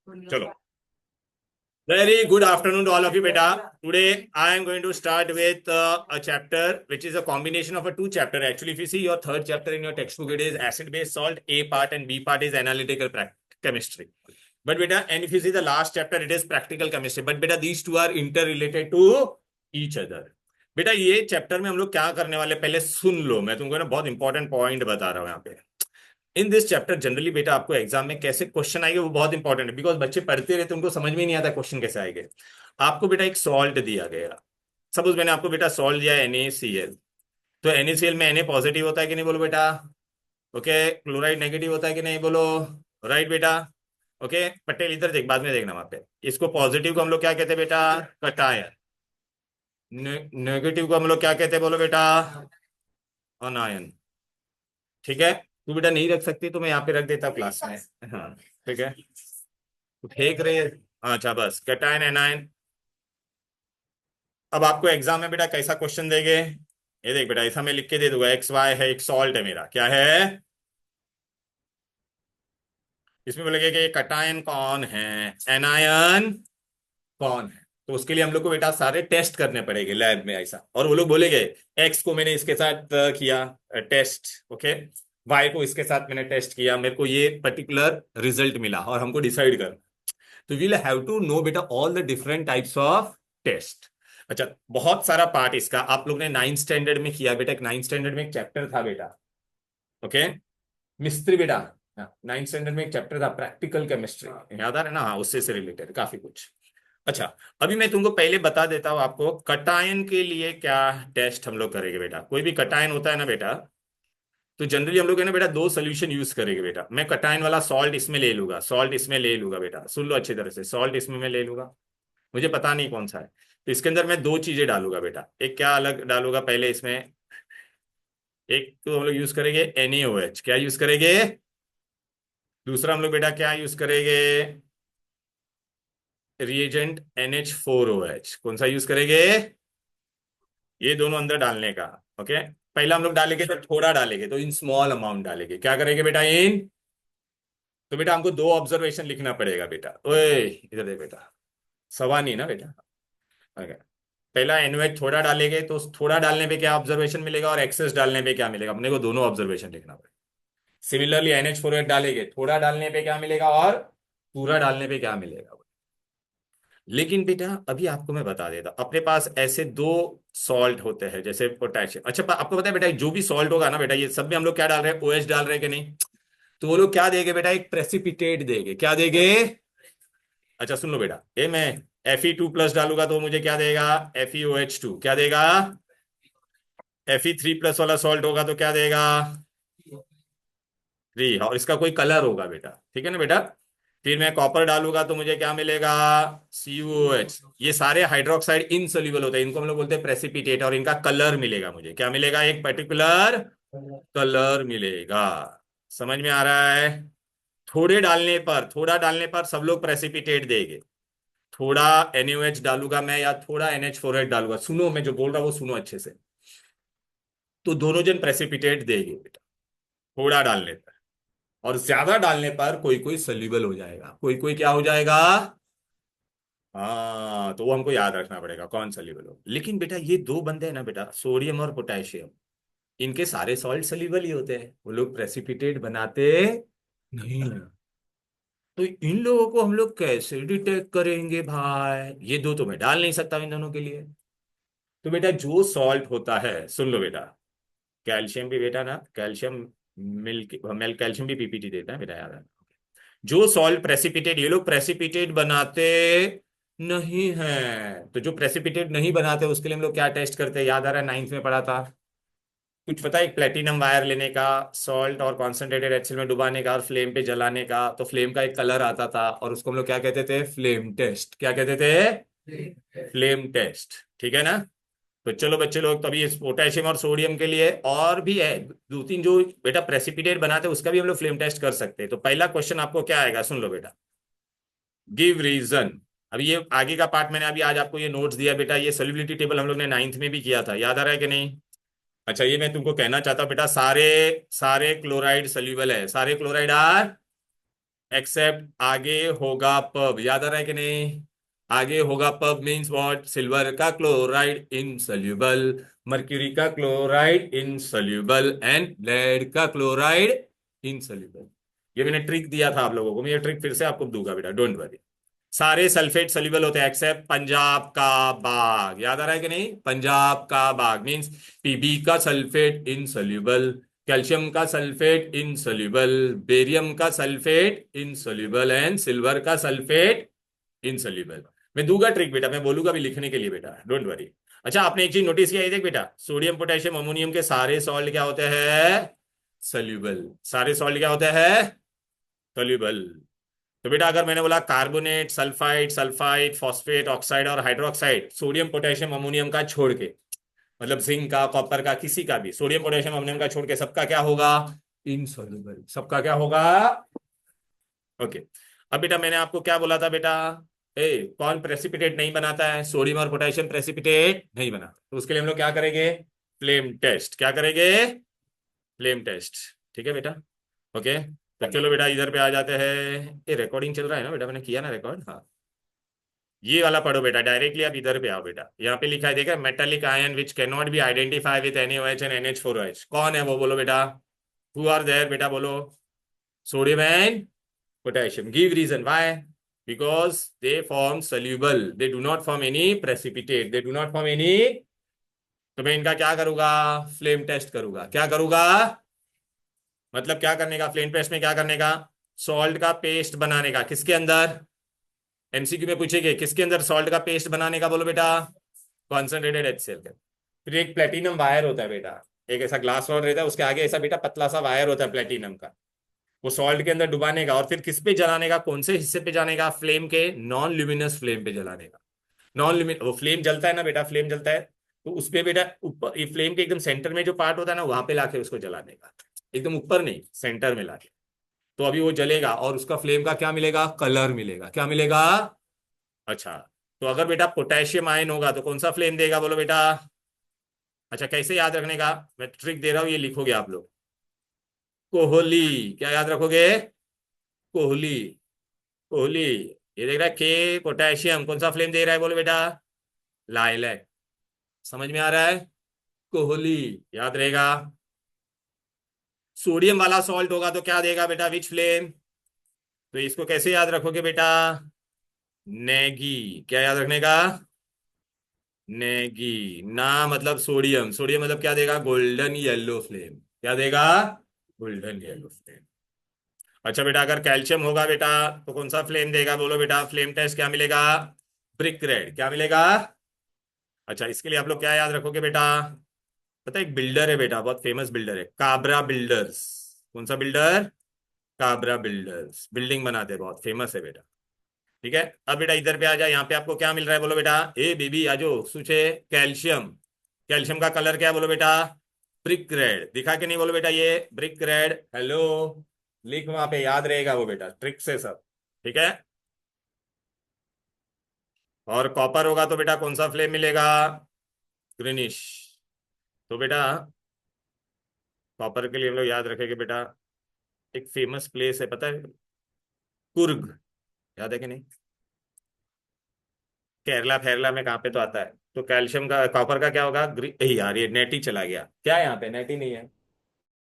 चलो, very good afternoon to all of you, beta. Today I am going to start with a chapter which is a combination of a two chapter. Actually, if you see your third chapter in your textbook, it is acid-base salt. A part and B part is analytical chemistry. But beta, and if you see the last chapter, it is practical chemistry. But beta, these two are interrelated to each other. बेटा ये chapter में हम लोग क्या करने वाले पहले सुन लो, मैं तुमको ना बहुत इंपॉर्टेंट पॉइंट बता रहा हूँ यहाँ पे। इन दिस चैप्टर जनरली बेटा आपको एग्जाम में कैसे क्वेश्चन आएंगे वो बहुत इंपॉर्टेंट है, बिकॉज बच्चे पढ़ते रहते उनको समझ में नहीं आता क्वेश्चन कैसे आएंगे। आपको बेटा एक सॉल्ट दिया गया, सपोज मैंने आपको बेटा सॉल्ट दिया NaCl, तो NaCl में Na पॉजिटिव होता है कि नहीं बोलो बेटा, ओके। क्लोराइड नेगेटिव होता है कि नहीं बोलो, राइट बेटा, ओके। पटेल इधर देख, बाद में देखना वहां पे। इसको पॉजिटिव को हम लोग क्या कहते हैं बेटा, कटायन। नेगेटिव को हम लोग क्या कहते हैं बोलो बेटा, अनायन। ठीक है, तू बेटा नहीं रख सकती तो मैं यहाँ पे रख देता क्लास में। हाँ ठीक है, तो फेंक रहे हैं। अच्छा बस कैटायन एनायन। अब आपको एग्जाम में बेटा कैसा क्वेश्चन देंगे, ये देख बेटा, ऐसा मैं लिख के दे दूंगा, एक्स वाई है, एक सॉल्ट है मेरा, क्या है, इसमें बोलेंगे कि कैटायन कौन है, एनायन कौन है। तो उसके लिए हम लोग को बेटा सारे टेस्ट करने पड़ेंगे लैब में ऐसा, और वो लोग बोलेंगे एक्स को मैंने इसके साथ किया टेस्ट, ओके, वाई को इसके साथ मैंने टेस्ट किया, मेरे को ये पर्टिकुलर रिजल्ट मिला, और हमको डिसाइड कर। तो वील हैव टू नो बेटा all the different types of test. अच्छा, बहुत सारा पार्ट इसका आप लोग ने नाइन्थ स्टैंडर्ड में किया बेटा, एक नाइन्थ स्टैंडर्ड में एक चैप्टर था बेटा, ओके, मिस्त्री बेटा। नाइन्थ स्टैंडर्ड में एक चैप्टर था प्रैक्टिकल केमिस्ट्री, याद आ रहा है ना, हाँ उससे से रिलेटेड काफी कुछ। अच्छा, अभी मैं तुमको पहले बता देता हूँ आपको कटायन के लिए क्या टेस्ट हम लोग करेंगे बेटा। कोई भी कटायन होता है ना बेटा, तो जनरली हम लोग है ना बेटा दो सोल्यूशन यूज करेंगे बेटा। मैं कटायन वाला सॉल्ट इसमें ले लूंगा, सॉल्ट इसमें ले लूंगा बेटा, सुन लो अच्छी तरह से, सॉल्ट इसमें मैं ले लूंगा, मुझे पता नहीं कौन सा है, तो इसके अंदर मैं दो चीजें डालूंगा बेटा। एक क्या अलग डालूंगा पहले इसमें, एक तो हम लोग यूज करेंगे NaOH, क्या यूज करेंगे, दूसरा हम लोग बेटा क्या यूज करेंगे, रिएजेंट NH4OH, कौन सा यूज करेंगे, ये दोनों अंदर डालने का, ओके। पहला हम लोग डालेंगे तो थोड़ा डालेंगे, तो इन स्मॉल अमाउंट डालेंगे, क्या करेंगे बेटा इन, तो बेटा हमको दो ऑब्जर्वेशन लिखना पड़ेगा बेटा, ओए इधर दे बेटा, सवा नहीं ना बेटा, ओके। पहला NaOH थोड़ा डालेंगे तो थोड़ा डालने पे क्या ऑब्जर्वेशन मिलेगा, और एक्सेस डालने पे क्या मिलेगा, अपने को दोनों ऑब्जर्वेशन लिखना पड़ेगा। सिमिलरली NH4OH डालेंगे, थोड़ा डालने पे क्या मिलेगा, और पूरा डालने पे क्या मिलेगा। लेकिन बेटा अभी आपको मैं बता देता, अपने पास ऐसे दो सॉल्ट होते हैं जैसे पोटेशियम। अच्छा आपको पता है बेटा जो भी सॉल्ट होगा ना बेटा, ये सब में हम लोग क्या डाल रहे हैं, OH डाल रहे हैं कि नहीं, तो वो लोग क्या देंगे बेटा, एक प्रेसिपिटेट देंगे, क्या देंगे। अच्छा सुन लो बेटा, ये मैं Fe2+ डालूंगा तो मुझे क्या देगा, FeOH2, क्या देगा, Fe3+ वाला सॉल्ट होगा तो क्या देगा, 3, और इसका कोई कलर होगा बेटा, ठीक है ना बेटा। फिर मैं कॉपर डालूंगा तो मुझे क्या मिलेगा, CuOH। ये सारे हाइड्रोक्साइड इनसोल्यूबल होते हैं, इनको हम लोग बोलते हैं प्रेसिपिटेट, और इनका कलर मिलेगा मुझे, क्या मिलेगा, एक पर्टिकुलर कलर मिलेगा। समझ में आ रहा है, थोड़ा डालने पर सब लोग प्रेसिपिटेट देंगे, थोड़ा NaOH डालूंगा मैं या थोड़ा NH4OH डालूंगा, सुनो मैं जो बोल रहा हूँ वो सुनो अच्छे से, तो दोनों जन प्रेसिपिटेट देंगे बेटा, थोड़ा डालने पर। और ज्यादा डालने पर कोई कोई सोल्यूबल हो जाएगा, कोई कोई क्या हो जाएगा, हाँ तो वो हमको याद रखना पड़ेगा कौन सोल्यूबल हो। लेकिन बेटा ये दो बंदे हैं ना बेटा, सोडियम और पोटेशियम, इनके सारे सॉल्ट सोल्यूबल ही होते हैं, वो लोग प्रेसिपिटेट बनाते नहीं हैं। तो इन लोगों को हम लोग कैसे डिटेक्ट करेंगे भाई, ये दो तो मैं डाल नहीं सकता इन दोनों के लिए। तो बेटा जो सॉल्ट होता है, सुन लो बेटा, कैल्शियम भी बेटा ना, कैल्शियम मिल्क मेल कैल्शियम भी PPT देता है बेटा, याद है। जो सॉल्ट प्रेसिपिटेट, ये लोग प्रेसिपिटेट बनाते नहीं है, तो जो प्रेसिपिटेट नहीं बनाते उसके लिए हम लोग क्या टेस्ट करते हैं, याद आ रहा है नाइन्थ में पढ़ा था, कुछ पता है, एक प्लेटिनम वायर लेने का, सॉल्ट और कॉन्सेंट्रेटेड HCl में डुबाने का और फ्लेम पे जलाने का, तो फ्लेम का एक कलर आता था, और उसको हम लोग क्या कहते थे, फ्लेम टेस्ट, क्या कहते थे, फ्लेम टेस्ट, ठीक है ना। तो चलो बच्चे लोग, तभी इस पोटेशियम और सोडियम के लिए और भी है दो तीन जो बेटा प्रेसिपिटेट बनाते हैं, उसका भी हम लोग फ्लेम टेस्ट कर सकते हैं। तो पहला क्वेश्चन आपको क्या आएगा, सुन लो बेटा, गिव रीजन। अभी ये आगे का पार्ट मैंने अभी आज आपको ये नोट्स दिया बेटा, ये सोल्युबिलिटी टेबल हम लोग ने नाइन्थ में भी किया था, याद आ रहा है कि नहीं। अच्छा ये मैं तुमको कहना चाहता हूँ बेटा, सारे सारे क्लोराइड सोल्यूबल है, सारे क्लोराइड आर एक्सेप्ट आगे होगा पब, याद आ रहा है कि नहीं? आगे होगा पब मीन्स व्हाट? सिल्वर का क्लोराइड इनसोल्यूबल, मर्क्यूरी का क्लोराइड इनसोल्यूबल एंड लेड का क्लोराइड इनसोल्यूबल। ये मैंने ट्रिक दिया था आप लोगों को, मैं ये ट्रिक फिर से आपको दूंगा बेटा, डोंट वरी। सारे सल्फेट सोल्यूबल होते हैं एक्सेप्ट पंजाब का बाग, याद आ रहा है कि नहीं? पंजाब का बाग मींस पीबी का सल्फेट इनसोल्यूबल, कैल्शियम का सल्फेट इनसोल्यूबल, बेरियम का सल्फेट इनसोल्यूबल एंड सिल्वर का सल्फेट इनसोल्यूबल। मैं दूंगा ट्रिक बेटा, मैं बोलूंगा भी लिखने के लिए बेटा, डोंट वरी। अच्छा, आपने एक चीज नोटिस किया है? देख बेटा, सोडियम पोटेशियम अमोनियम के सारे सॉल्ट क्या होते हैं? सोल्यूबल। सारे सॉल्ट क्या होते हैं? सोल्यूबल। तो बेटा अगर मैंने बोला carbonate, sulphide, sulphide, phosphate, oxide और हाइड्रोक्साइड, सोडियम पोटेशियम अमोनियम का छोड़ के, मतलब जिंक का, कॉपर का, किसी का भी, सोडियम पोटेशियम अमोनियम का छोड़ के सबका क्या होगा? इनसॉल्युबल। सबका क्या होगा? ओके। अब बेटा मैंने आपको क्या बोला था बेटा? कौन प्रेसिपिटेट नहीं बनाता है? सोडियम और पोटेशियम प्रेसिपिटेट नहीं बनाता, तो उसके लिए हम लोग क्या करेंगे? Flame test. क्या करेंगे? Flame test. ठीक है बेटा। ओके। तो चलो बेटा इधर पे आ जाते हैं। ये रिकॉर्डिंग चल रहा है ना बेटा? मैंने किया ना रिकॉर्ड? हाँ। ये वाला पढ़ो बेटा, डायरेक्टली आप इधर पे आओ बेटा। यहाँ पे लिखा है देखा, metallic ion which can not be identify with NaOH and NH4OH। कौन है वो? बोलो बेटा। हु आर देयर बेटा? बोलो। Sodium and potassium. Give reason why. Because they form soluble, they do not form any precipitate, they do not form any. तो मैं इनका क्या करूंगा? फ्लेम टेस्ट करूंगा। क्या करूंगा? मतलब क्या करने का फ्लेम टेस्ट में? क्या करने का? सॉल्ट का पेस्ट बनाने का। किसके अंदर? MCQ में पूछेंगे किसके अंदर सॉल्ट का पेस्ट बनाने का? बोलो बेटा। कॉन्सेंट्रेटेड HCl का। फिर एक प्लेटिनम वायर होता है बेटा, एक ऐसा ग्लास रॉड रहता है, उसके आगे ऐसा बेटा पतला सा वायर होता है प्लेटिनम का। वो सॉल्ट के अंदर डुबाने का और फिर किस पे जलाने का? कौन से हिस्से पे जाने का? फ्लेम के नॉन ल्यूमिनस फ्लेम पे जलाने का। नॉन ल्यूमिन वो फ्लेम जलता है ना बेटा, फ्लेम जलता है, तो उस पे बेटा ऊपर, ये फ्लेम के एकदम सेंटर में जो पार्ट होता है ना, वहां पे लाके उसको जलाने का। एकदम ऊपर नहीं, सेंटर में लाके। तो अभी वो जलेगा और उसका फ्लेम का क्या मिलेगा? कलर मिलेगा। क्या मिलेगा? अच्छा। तो अगर बेटा पोटेशियम आयन होगा तो कौन सा फ्लेम देगा? बोलो बेटा। अच्छा, कैसे याद रखने का? मैं ट्रिक दे रहा हूं, ये लिखोगे आप लोग। कोहली। क्या याद रखोगे? कोहली। कोहली। ये देख रहा है के पोटेशियम, कौन सा फ्लेम दे रहा है? बोलो बेटा। लाइलैक। समझ में आ रहा है? कोहली। याद रहेगा। सोडियम वाला सॉल्ट होगा तो क्या देगा बेटा? विच फ्लेम? तो इसको कैसे याद रखोगे बेटा? नेगी। क्या याद रखने का? नेगी। ना मतलब सोडियम, सोडियम मतलब क्या देगा? Golden yellow flame. क्या देगा? Golden yellow flame. अच्छा बेटा अगर कैल्शियम होगा बेटा तो कौन सा फ्लेम देगा? बोलो बेटा। फ्लेम टेस्ट क्या मिलेगा? Brick red. क्या मिलेगा? अच्छा, इसके लिए आप लोग क्या याद रखोगे बेटा? पता है एक बिल्डर है बेटा, बहुत फेमस बिल्डर है, काबरा बिल्डर्स। कौन सा बिल्डर? काबरा बिल्डर्स। बिल्डिंग बनाते हैं, बहुत फेमस है बेटा। ठीक है। अब बेटा इधर पे आ जाए, यहाँ पे आपको क्या मिल रहा है? बोलो बेटा। ए बेबी आजो सूचे। कैल्शियम। कैल्शियम का कलर क्या है? बोलो बेटा। Brick red. दिखा के नहीं? बोलो बेटा ये ब्रिक रेड। हेलो। लिख वहां पे, याद रहेगा वो बेटा, ट्रिक से सब। ठीक है। और कॉपर होगा तो बेटा कौन सा फ्लेम मिलेगा? ग्रीनिश। तो बेटा कॉपर के लिए हम लोग याद रखेंगे बेटा, एक फेमस प्लेस है पता है? कुर्ग। याद है कि नहीं? केरला फेरला में कहाँ पे तो आता है। तो कैल्शियम का, कॉपर का क्या होगा? यार ये नेट ही चला गया क्या? यहाँ पे नेट ही नहीं है।